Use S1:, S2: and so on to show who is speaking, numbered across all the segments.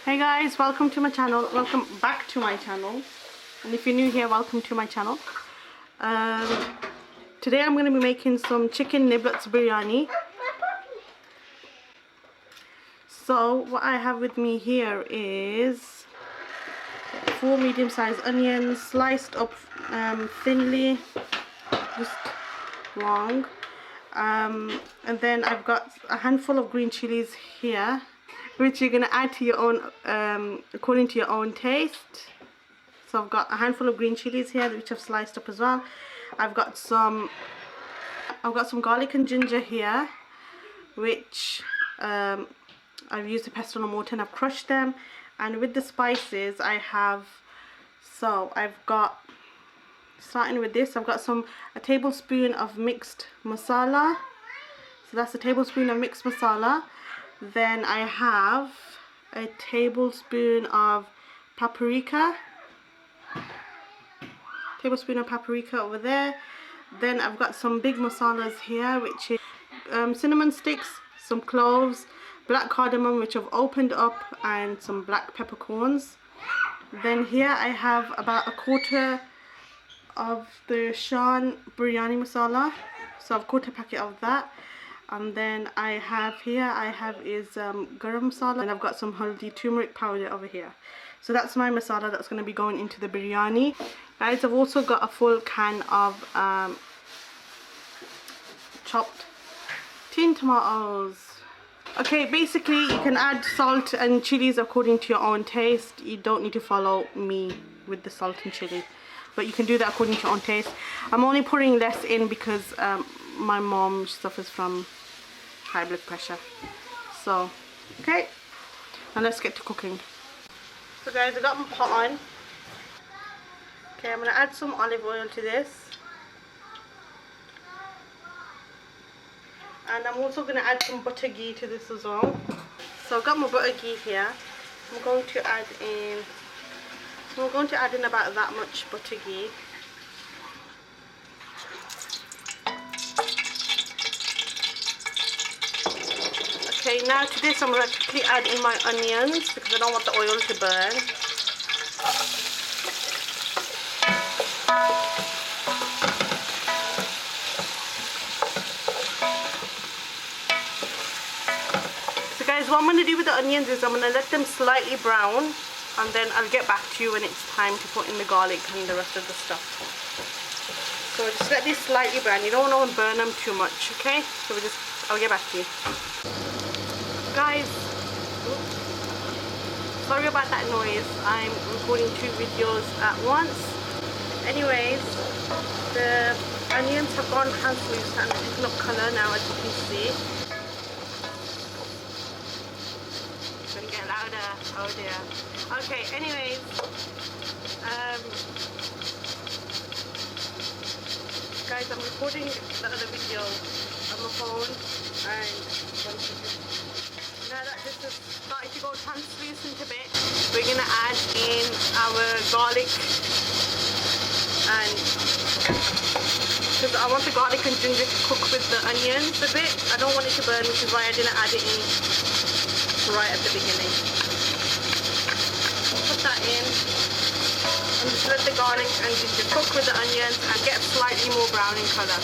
S1: Hey guys, welcome to my channel. Welcome back to my channel. And if you're new here, welcome to my channel. Today I'm going to be making some chicken niblets biryani. So what I have with me here is 4 medium-sized onions, sliced up thinly, just long. And then I've got a handful of green chilies here, which you're going to add to your own, according to your own taste. So I've got a handful of green chilies here, which I've sliced up as well. I've got some garlic and ginger here, which I've used a pestle and mortar and I've crushed them. And with the spices I have, so I've got, starting with this, I've got a tablespoon of mixed masala. So that's a tablespoon of mixed masala. Then I have a tablespoon of paprika. Tablespoon of paprika over there. Then I've got some big masalas here, which is cinnamon sticks, some cloves, black cardamom, which I've opened up, and some black peppercorns. Then here I have about a quarter of the Shan biryani masala, so I've quarter packet of that. And then I have garam masala, and I've got some haldi turmeric powder over here. So that's my masala that's going to be going into the biryani. Guys, I've also got a full can of chopped tin tomatoes. Okay, basically you can add salt and chilies according to your own taste. You don't need to follow me with the salt and chili, but you can do that according to your own taste. I'm only pouring less in because my mom suffers from high blood pressure. So, okay, now let's get to cooking. So guys, I got my pot on. Okay, I'm going to add some olive oil to this. And I'm also going to add some butter ghee to this as well. So I've got my butter ghee here. I'm going to add in about that much butter ghee. Okay, now to this I'm going to quickly add in my onions because I don't want the oil to burn. So guys, what I'm going to do with the onions is I'm going to let them slightly brown, and then I'll get back to you when it's time to put in the garlic and the rest of the stuff. So just let this slightly brown. You don't want to burn them too much, okay? So I'll get back to you. Guys, sorry about that noise. I'm recording 2 videos at once. Anyways, the onions have gone translucent and they're taking up colour now, as you can see. It's going to get louder. Oh dear. Okay, anyways, guys, I'm recording the other video on my phone, and now that this is starting to go translucent a bit, we're going to add in our garlic, and because I want the garlic and ginger to cook with the onions a bit. I don't want it to burn, which is why I didn't add it in right at the beginning. Put that in and just let the garlic and ginger cook with the onions and get slightly more brown in colour.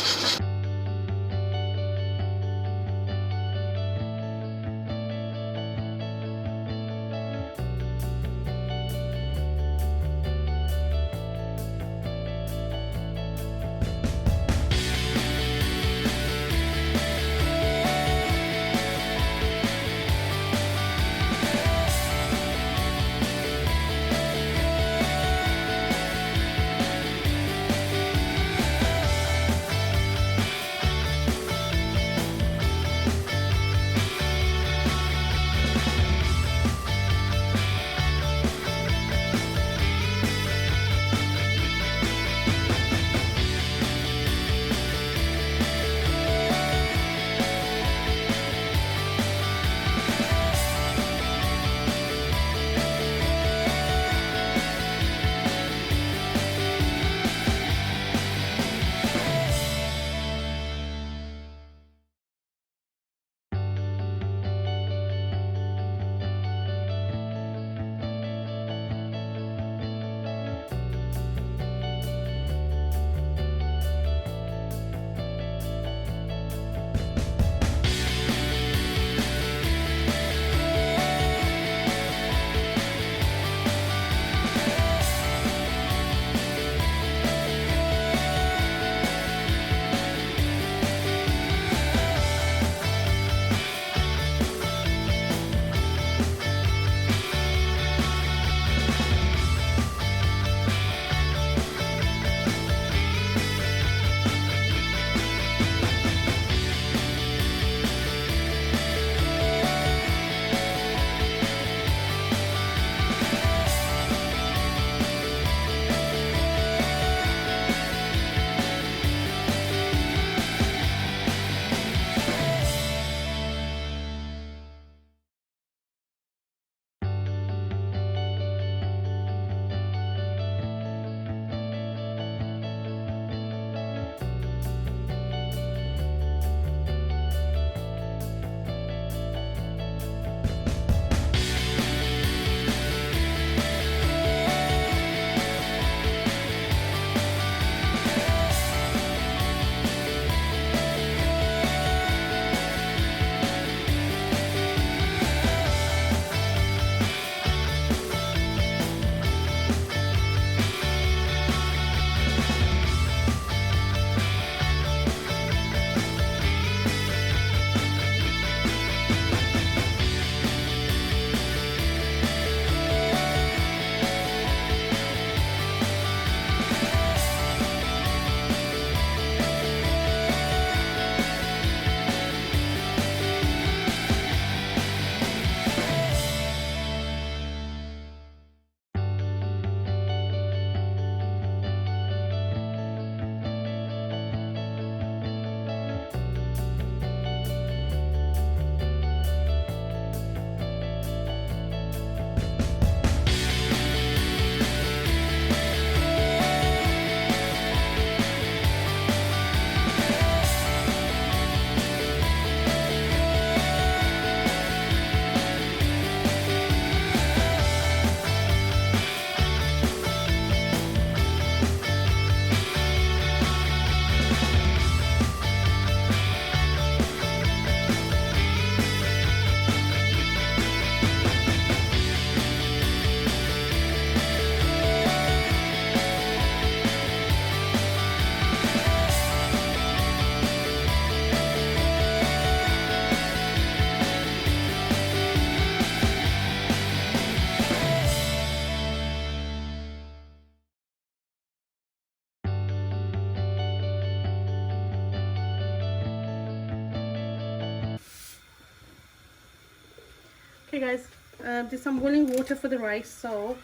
S1: Okay guys, there's some boiling water for the rice. So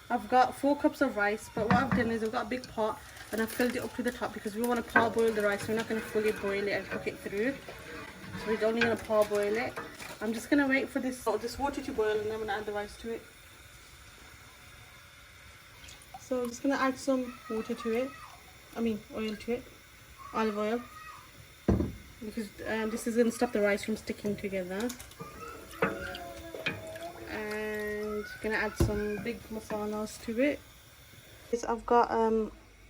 S1: I've got 4 cups of rice, but what I've done is I've got a big pot and I've filled it up to the top because we want to parboil the rice. We're not going to fully boil it and cook it through. So we're only going to parboil it. I'm just going to wait for this water to boil and then I'm going to add the rice to it. So I'm just going to add some water to it. Oil to it. Olive oil. Because this is going to stop the rice from sticking together. And gonna add some big masalas to it. I've got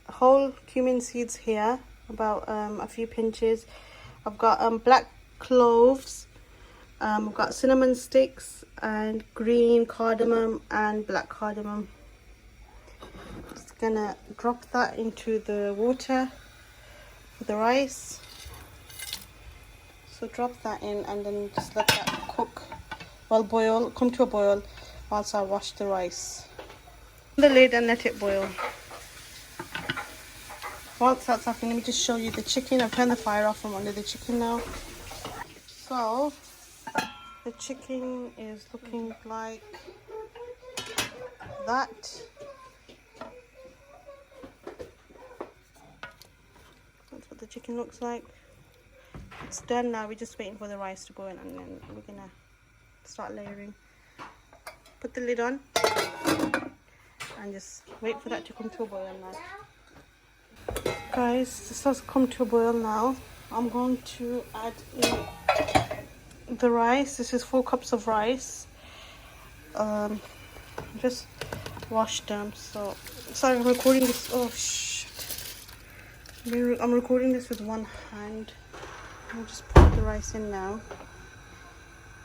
S1: whole cumin seeds here, about a few pinches. I've got black cloves. I've got cinnamon sticks and green cardamom and black cardamom. Just gonna drop that into the water for the rice. So drop that in and then just let that cook. Come to a boil whilst I wash the rice. The lid and let it boil. Once that's happening, let me just show you the chicken. I've turned the fire off from under the chicken now. So the chicken is looking like that. That's what the chicken looks like. It's done now. We're just waiting for the rice to boil and then we're gonna start layering. Put the lid on and just wait for that to come to a boil now. Guys, this has come to a boil now. I'm going to add in the rice. This is 4 cups of rice. Just washed them. So sorry, I'm recording this. Oh shit! I'm recording this with one hand. I'll just put the rice in now,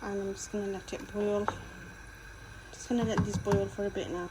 S1: and I'm just gonna let it boil. Just gonna let this boil for a bit now.